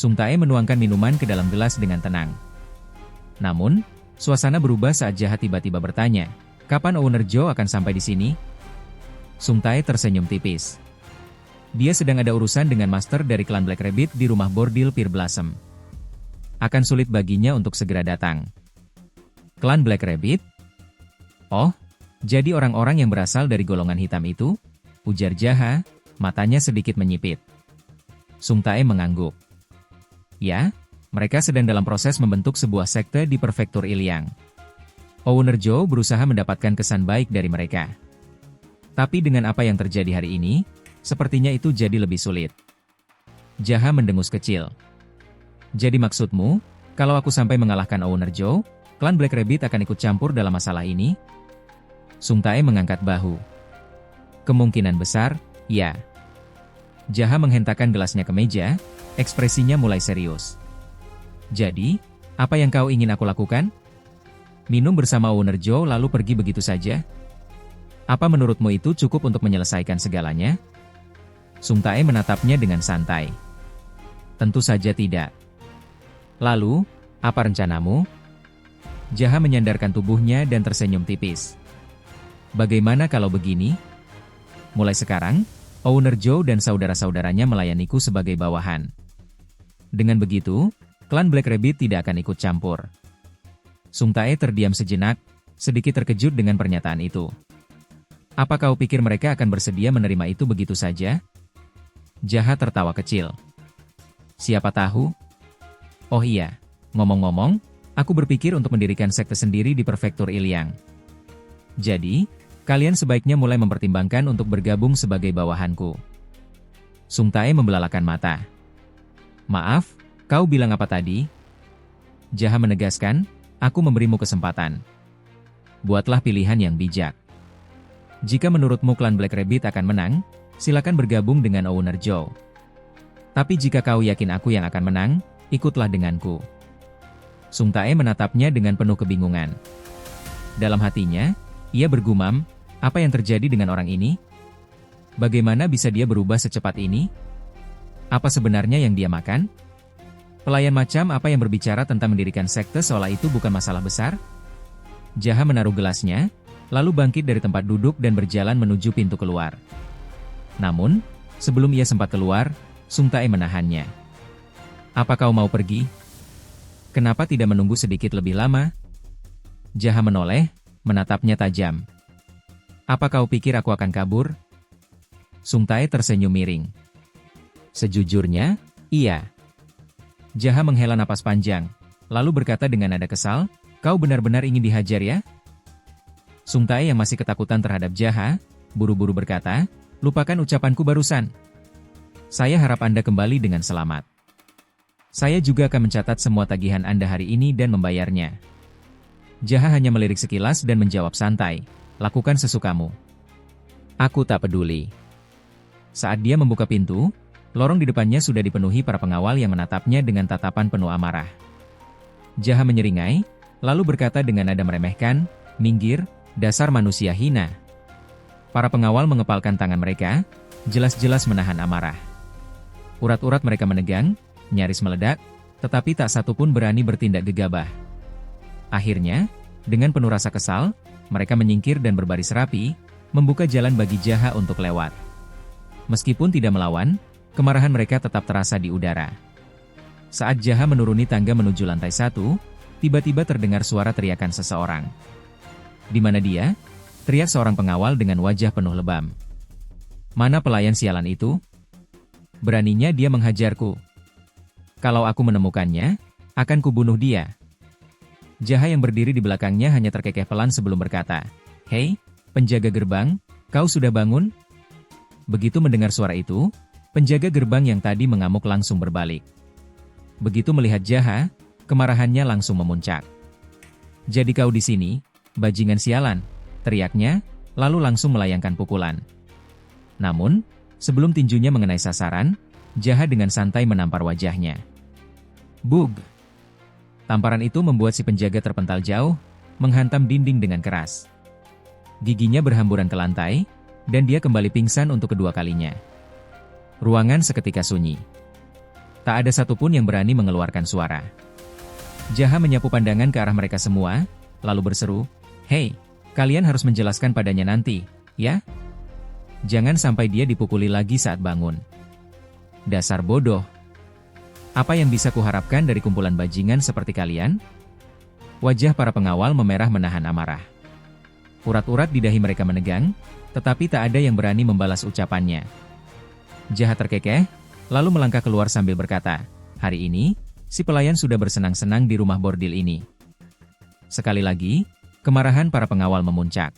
Sung Tae menuangkan minuman ke dalam gelas dengan tenang. Namun, suasana berubah saat Jaha tiba-tiba bertanya, "Kapan Owner Joe akan sampai di sini?" Sung Tae tersenyum tipis. Dia sedang ada urusan dengan master dari klan Black Rabbit di rumah bordil Pearl Blossom. Akan sulit baginya untuk segera datang. Klan Black Rabbit? Oh, jadi orang-orang yang berasal dari golongan hitam itu? Ujar Jaha, matanya sedikit menyipit. Sung Tae mengangguk. Ya, mereka sedang dalam proses membentuk sebuah sekte di prefektur Iliang. Owner Joe berusaha mendapatkan kesan baik dari mereka. Tapi dengan apa yang terjadi hari ini, sepertinya itu jadi lebih sulit. Jaha mendengus kecil. Jadi maksudmu, kalau aku sampai mengalahkan Owner Joe, klan Black Rabbit akan ikut campur dalam masalah ini? Sung Tae mengangkat bahu. Kemungkinan besar, ya. Jaha menghentakkan gelasnya ke meja, ekspresinya mulai serius. Jadi, apa yang kau ingin aku lakukan? Minum bersama Owner Joe lalu pergi begitu saja? Apa menurutmu itu cukup untuk menyelesaikan segalanya? Sung Tae menatapnya dengan santai. Tentu saja tidak. Lalu, apa rencanamu? Jaha menyandarkan tubuhnya dan tersenyum tipis. Bagaimana kalau begini? Mulai sekarang, Owner Joe dan saudara-saudaranya melayaniku sebagai bawahan. Dengan begitu, klan Black Rabbit tidak akan ikut campur. Sung Tae terdiam sejenak, sedikit terkejut dengan pernyataan itu. Apa kau pikir mereka akan bersedia menerima itu begitu saja? Jaha tertawa kecil. Siapa tahu? Oh iya, ngomong-ngomong, aku berpikir untuk mendirikan sekte sendiri di prefektur Iliang. Jadi, kalian sebaiknya mulai mempertimbangkan untuk bergabung sebagai bawahanku. Sung Tae membelalakan mata. Maaf, kau bilang apa tadi? Jaha menegaskan, aku memberimu kesempatan. Buatlah pilihan yang bijak. Jika menurutmu klan Black Rabbit akan menang, silakan bergabung dengan Owner Joe. Tapi jika kau yakin aku yang akan menang, ikutlah denganku. Sung Tae menatapnya dengan penuh kebingungan. Dalam hatinya, ia bergumam, apa yang terjadi dengan orang ini? Bagaimana bisa dia berubah secepat ini? Apa sebenarnya yang dia makan? Pelayan macam apa yang berbicara tentang mendirikan sekte seolah itu bukan masalah besar? Jaha menaruh gelasnya, lalu bangkit dari tempat duduk dan berjalan menuju pintu keluar. Namun, sebelum ia sempat keluar, Sung Tae menahannya. Apa kau mau pergi? Kenapa tidak menunggu sedikit lebih lama? Jaha menoleh, menatapnya tajam. Apa kau pikir aku akan kabur? Sung Tae tersenyum miring. Sejujurnya, iya. Jaha menghela napas panjang, lalu berkata dengan nada kesal, kau benar-benar ingin dihajar ya? Sung Tae yang masih ketakutan terhadap Jaha, buru-buru berkata, lupakan ucapanku barusan. Saya harap Anda kembali dengan selamat. Saya juga akan mencatat semua tagihan Anda hari ini dan membayarnya. Jaha hanya melirik sekilas dan menjawab santai, lakukan sesukamu. Aku tak peduli. Saat dia membuka pintu, lorong di depannya sudah dipenuhi para pengawal yang menatapnya dengan tatapan penuh amarah. Jaha menyeringai, lalu berkata dengan nada meremehkan, minggir, dasar manusia hina. Para pengawal mengepalkan tangan mereka, jelas-jelas menahan amarah. Urat-urat mereka menegang, nyaris meledak, tetapi tak satu pun berani bertindak gegabah. Akhirnya, dengan penuh rasa kesal, mereka menyingkir dan berbaris rapi, membuka jalan bagi Jaha untuk lewat. Meskipun tidak melawan, kemarahan mereka tetap terasa di udara. Saat Jaha menuruni tangga menuju lantai 1, tiba-tiba terdengar suara teriakan seseorang. Di mana dia? Teriak seorang pengawal dengan wajah penuh lebam. Mana pelayan sialan itu? Beraninya dia menghajarku. Kalau aku menemukannya, akan kubunuh dia. Jaha yang berdiri di belakangnya hanya terkekeh pelan sebelum berkata, Hei, penjaga gerbang, kau sudah bangun? Begitu mendengar suara itu, penjaga gerbang yang tadi mengamuk langsung berbalik. Begitu melihat Jaha, kemarahannya langsung memuncak. Jadi kau di sini, bajingan sialan, teriaknya, lalu langsung melayangkan pukulan. Namun, sebelum tinjunya mengenai sasaran, Jaha dengan santai menampar wajahnya. Bug! Tamparan itu membuat si penjaga terpental jauh, menghantam dinding dengan keras. Giginya berhamburan ke lantai, dan dia kembali pingsan untuk kedua kalinya. Ruangan seketika sunyi. Tak ada satupun yang berani mengeluarkan suara. Jaha menyapu pandangan ke arah mereka semua, lalu berseru, "Hei, kalian harus menjelaskan padanya nanti, ya? Jangan sampai dia dipukuli lagi saat bangun. Dasar bodoh. Apa yang bisa kuharapkan dari kumpulan bajingan seperti kalian?" Wajah para pengawal memerah menahan amarah. Urat-urat di dahi mereka menegang, tetapi tak ada yang berani membalas ucapannya. Jaha terkekeh, lalu melangkah keluar sambil berkata, "Hari ini, si pelayan sudah bersenang-senang di rumah bordil ini." Sekali lagi, kemarahan para pengawal memuncak.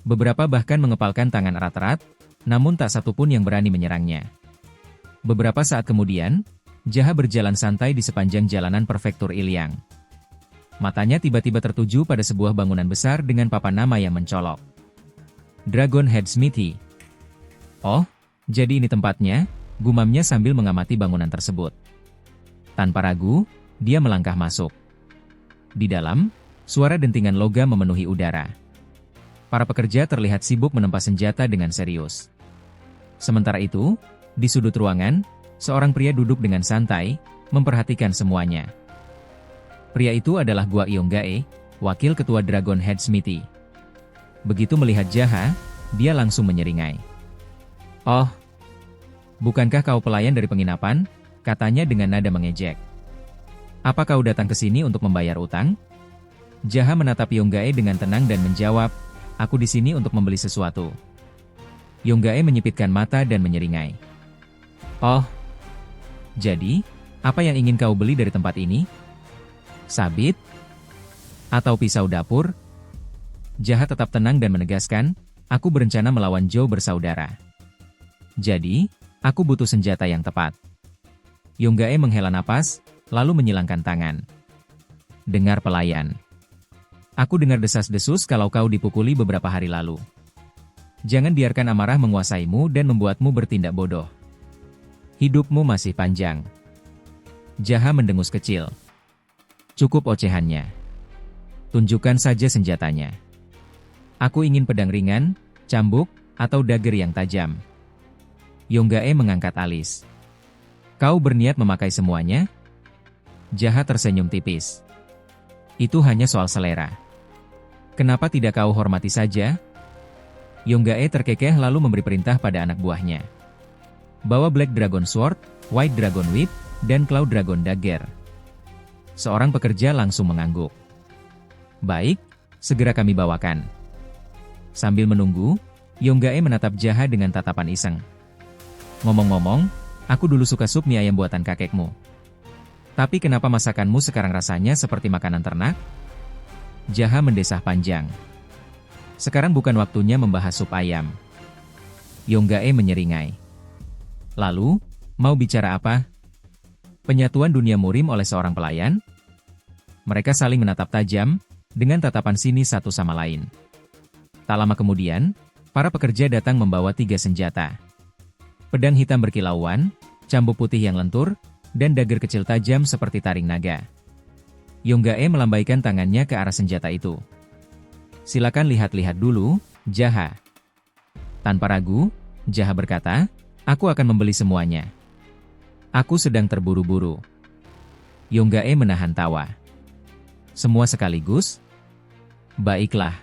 Beberapa bahkan mengepalkan tangan erat-erat, namun tak satupun yang berani menyerangnya. Beberapa saat kemudian, Jaha berjalan santai di sepanjang jalanan prefektur Iliang. Matanya tiba-tiba tertuju pada sebuah bangunan besar dengan papan nama yang mencolok. Dragon Head Smithy. "Oh, jadi ini tempatnya," gumamnya sambil mengamati bangunan tersebut. Tanpa ragu, dia melangkah masuk. Di dalam, suara dentingan logam memenuhi udara. Para pekerja terlihat sibuk menempa senjata dengan serius. Sementara itu, di sudut ruangan, seorang pria duduk dengan santai, memperhatikan semuanya. Pria itu adalah Gua Yonggae, wakil ketua Dragon Head Smithy. Begitu melihat Jaha, dia langsung menyeringai. "Oh, bukankah kau pelayan dari penginapan?" katanya dengan nada mengejek. "Apa kau datang ke sini untuk membayar utang?" Jaha menatap Yonggae dengan tenang dan menjawab, "Aku di sini untuk membeli sesuatu." Yonggae menyipitkan mata dan menyeringai. "Oh, jadi, apa yang ingin kau beli dari tempat ini? Sabit? Atau pisau dapur?" Jaha tetap tenang dan menegaskan, "Aku berencana melawan Zhou bersaudara. Jadi, aku butuh senjata yang tepat." Yonggae menghela napas, lalu menyilangkan tangan. "Dengar pelayan. Aku dengar desas-desus kalau kau dipukuli beberapa hari lalu. Jangan biarkan amarah menguasaimu dan membuatmu bertindak bodoh. Hidupmu masih panjang." Jaha mendengus kecil. "Cukup ocehannya. Tunjukkan saja senjatanya. Aku ingin pedang ringan, cambuk, atau dagger yang tajam." Yonggae mengangkat alis. "Kau berniat memakai semuanya?" Jaha tersenyum tipis. "Itu hanya soal selera. Kenapa tidak kau hormati saja?" Yonggae terkekeh lalu memberi perintah pada anak buahnya. "Bawa Black Dragon Sword, White Dragon Whip, dan Cloud Dragon Dagger." Seorang pekerja langsung mengangguk. "Baik, segera kami bawakan." Sambil menunggu, Yonggae menatap Jaha dengan tatapan iseng. "Ngomong-ngomong, aku dulu suka sup mie ayam buatan kakekmu. Tapi kenapa masakanmu sekarang rasanya seperti makanan ternak?" Jaha mendesah panjang. "Sekarang bukan waktunya membahas sup ayam." Yonggae menyeringai. "Lalu, mau bicara apa? Penyatuan dunia murim oleh seorang pelayan?" Mereka saling menatap tajam, dengan tatapan sinis satu sama lain. Tak lama kemudian, para pekerja datang membawa 3 senjata. Pedang hitam berkilauan, cambuk putih yang lentur, dan dagger kecil tajam seperti taring naga. Yonggae melambaikan tangannya ke arah senjata itu. "Silakan lihat-lihat dulu, Jaha." Tanpa ragu, Jaha berkata, "Aku akan membeli semuanya. Aku sedang terburu-buru." Yonggae menahan tawa. "Semua sekaligus? Baiklah.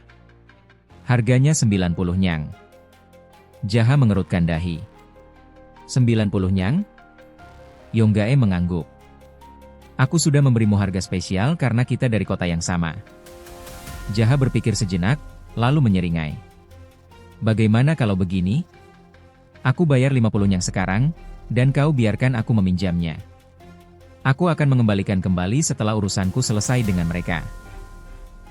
Harganya 90 nyang." Jaha mengerutkan dahi. 90 nyang? Yonggae mengangguk. "Aku sudah memberimu harga spesial karena kita dari kota yang sama." Jaha berpikir sejenak, lalu menyeringai. "Bagaimana kalau begini? Aku bayar 50 nyang sekarang, dan kau biarkan aku meminjamnya. Aku akan mengembalikan kembali setelah urusanku selesai dengan mereka."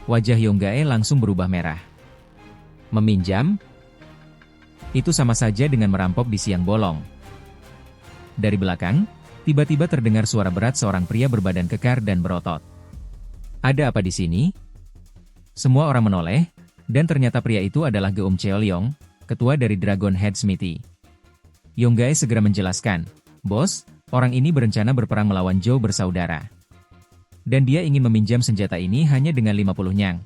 Wajah Yonggae langsung berubah merah. "Meminjam? Itu sama saja dengan merampok di siang bolong." Dari belakang, tiba-tiba terdengar suara berat seorang pria berbadan kekar dan berotot. "Ada apa di sini?" Semua orang menoleh, dan ternyata pria itu adalah Geum Cheolyong, ketua dari Dragon Head Smithy. Yonggae segera menjelaskan, "Bos, orang ini berencana berperang melawan Zhou bersaudara. Dan dia ingin meminjam senjata ini hanya dengan 50 nyang."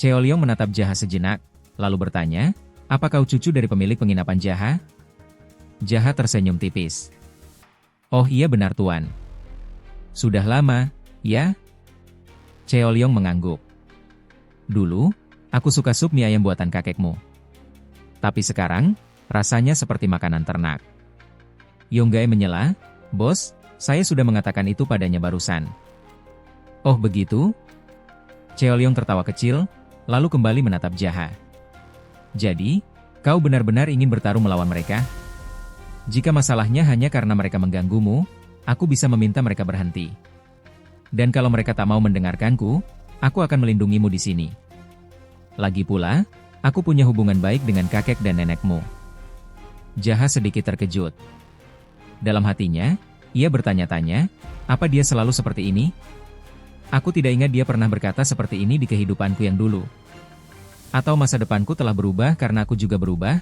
Cheolyong menatap Jaha sejenak, lalu bertanya, "Apa kau cucu dari pemilik penginapan Jaha?" Jaha tersenyum tipis. Oh iya benar Tuan. Sudah lama, ya? Cheolyong mengangguk. Dulu, aku suka sup mie ayam buatan kakekmu. Tapi sekarang, rasanya seperti makanan ternak. Yonggae menyela, Bos, saya sudah mengatakan itu padanya barusan. Oh begitu? Cheolyong tertawa kecil, lalu kembali menatap Jaha. Jadi, kau benar-benar ingin bertarung melawan mereka? Jika masalahnya hanya karena mereka mengganggumu, aku bisa meminta mereka berhenti. Dan kalau mereka tak mau mendengarkanku, aku akan melindungimu di sini. Lagi pula, aku punya hubungan baik dengan kakek dan nenekmu. Jaha sedikit terkejut. Dalam hatinya, ia bertanya-tanya, apa dia selalu seperti ini? Aku tidak ingat dia pernah berkata seperti ini di kehidupanku yang dulu. Atau masa depanku telah berubah karena aku juga berubah?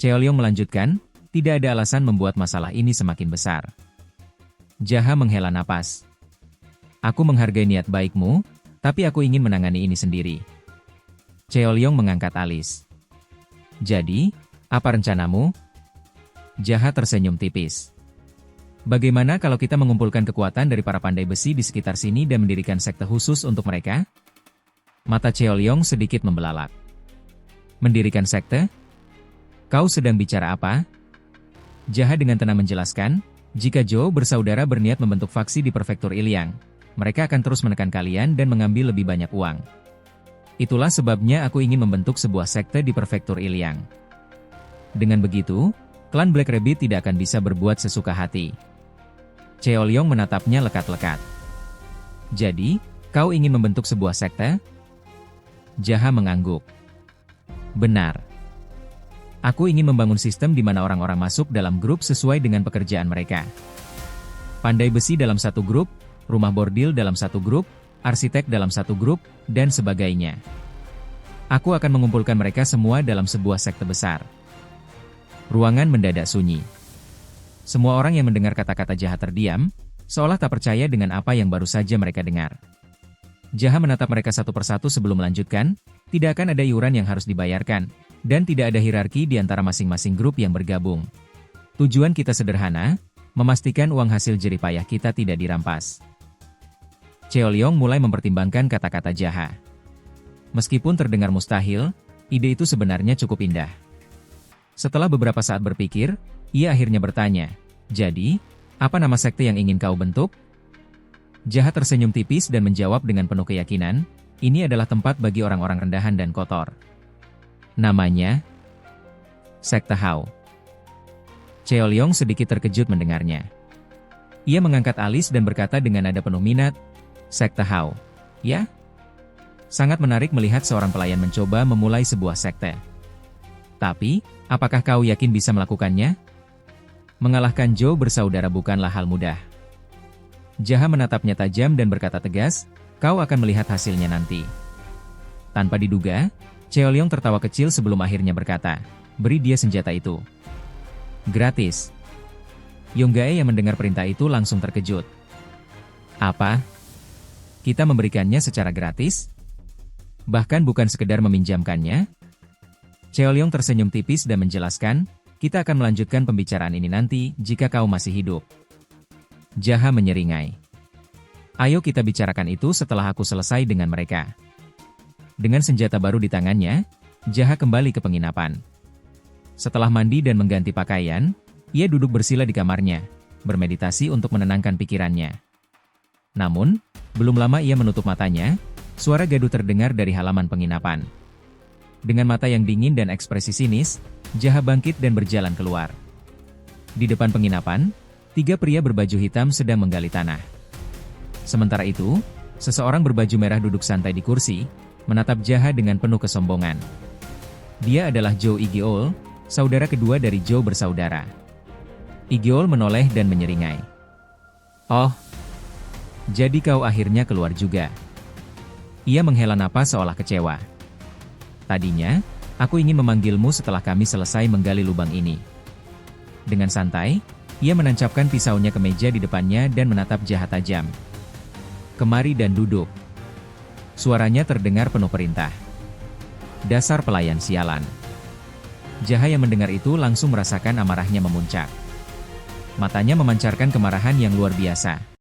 Cheolyong melanjutkan, tidak ada alasan membuat masalah ini semakin besar. Jaha menghela napas. Aku menghargai niat baikmu, tapi aku ingin menangani ini sendiri. Cheolyong mengangkat alis. Jadi, apa rencanamu? Jaha tersenyum tipis. Bagaimana kalau kita mengumpulkan kekuatan dari para pandai besi di sekitar sini dan mendirikan sekte khusus untuk mereka? Mata Cheolyong sedikit membelalak. Mendirikan sekte? Kau sedang bicara apa? Jaha dengan tenang menjelaskan, jika Zhou bersaudara berniat membentuk faksi di prefektur Iliang, mereka akan terus menekan kalian dan mengambil lebih banyak uang. Itulah sebabnya aku ingin membentuk sebuah sekte di prefektur Iliang. Dengan begitu, klan Black Rabbit tidak akan bisa berbuat sesuka hati. Cheolyong menatapnya lekat-lekat. Jadi, kau ingin membentuk sebuah sekte? Jaha mengangguk. Benar. Aku ingin membangun sistem di mana orang-orang masuk dalam grup sesuai dengan pekerjaan mereka. Pandai besi dalam satu grup, rumah bordil dalam satu grup, arsitek dalam satu grup, dan sebagainya. Aku akan mengumpulkan mereka semua dalam sebuah sekte besar. Ruangan mendadak sunyi. Semua orang yang mendengar kata-kata Jaha terdiam, seolah tak percaya dengan apa yang baru saja mereka dengar. Jaha menatap mereka satu persatu sebelum melanjutkan, tidak akan ada iuran yang harus dibayarkan, dan tidak ada hierarki di antara masing-masing grup yang bergabung. Tujuan kita sederhana, memastikan uang hasil jeripayah kita tidak dirampas. Cheolyong mulai mempertimbangkan kata-kata Jaha. Meskipun terdengar mustahil, ide itu sebenarnya cukup indah. Setelah beberapa saat berpikir, ia akhirnya bertanya, jadi, apa nama sekte yang ingin kau bentuk? Jaha tersenyum tipis dan menjawab dengan penuh keyakinan, ini adalah tempat bagi orang-orang rendahan dan kotor. Namanya Sekte Hao. Cheolyong sedikit terkejut mendengarnya. Ia mengangkat alis dan berkata dengan nada penuh minat, Sekte Hao, ya? Sangat menarik melihat seorang pelayan mencoba memulai sebuah sekte. Tapi, apakah kau yakin bisa melakukannya? Mengalahkan Zhou bersaudara bukanlah hal mudah. Jaha menatapnya tajam dan berkata tegas, kau akan melihat hasilnya nanti. Tanpa diduga, Cheolyong tertawa kecil sebelum akhirnya berkata, beri dia senjata itu. Gratis. Yonggae yang mendengar perintah itu langsung terkejut. Apa? Kita memberikannya secara gratis? Bahkan bukan sekedar meminjamkannya? Cheolyong tersenyum tipis dan menjelaskan, kita akan melanjutkan pembicaraan ini nanti jika kau masih hidup. Jaha menyeringai. Ayo kita bicarakan itu setelah aku selesai dengan mereka. Dengan senjata baru di tangannya, Jaha kembali ke penginapan. Setelah mandi dan mengganti pakaian, ia duduk bersila di kamarnya, bermeditasi untuk menenangkan pikirannya. Namun, belum lama ia menutup matanya, suara gaduh terdengar dari halaman penginapan. Dengan mata yang dingin dan ekspresi sinis, Jaha bangkit dan berjalan keluar. Di depan penginapan, 3 pria berbaju hitam sedang menggali tanah. Sementara itu, seseorang berbaju merah duduk santai di kursi, menatap Jaha dengan penuh kesombongan. Dia adalah Zhou Igeol, saudara kedua dari Zhou bersaudara. Igeol menoleh dan menyeringai. Oh, jadi kau akhirnya keluar juga. Ia menghela napas seolah kecewa. Tadinya, aku ingin memanggilmu setelah kami selesai menggali lubang ini. Dengan santai, ia menancapkan pisaunya ke meja di depannya dan menatap Jaha tajam. Kemari dan duduk. Suaranya terdengar penuh perintah. Dasar pelayan sialan. Jaha yang mendengar itu langsung merasakan amarahnya memuncak. Matanya memancarkan kemarahan yang luar biasa.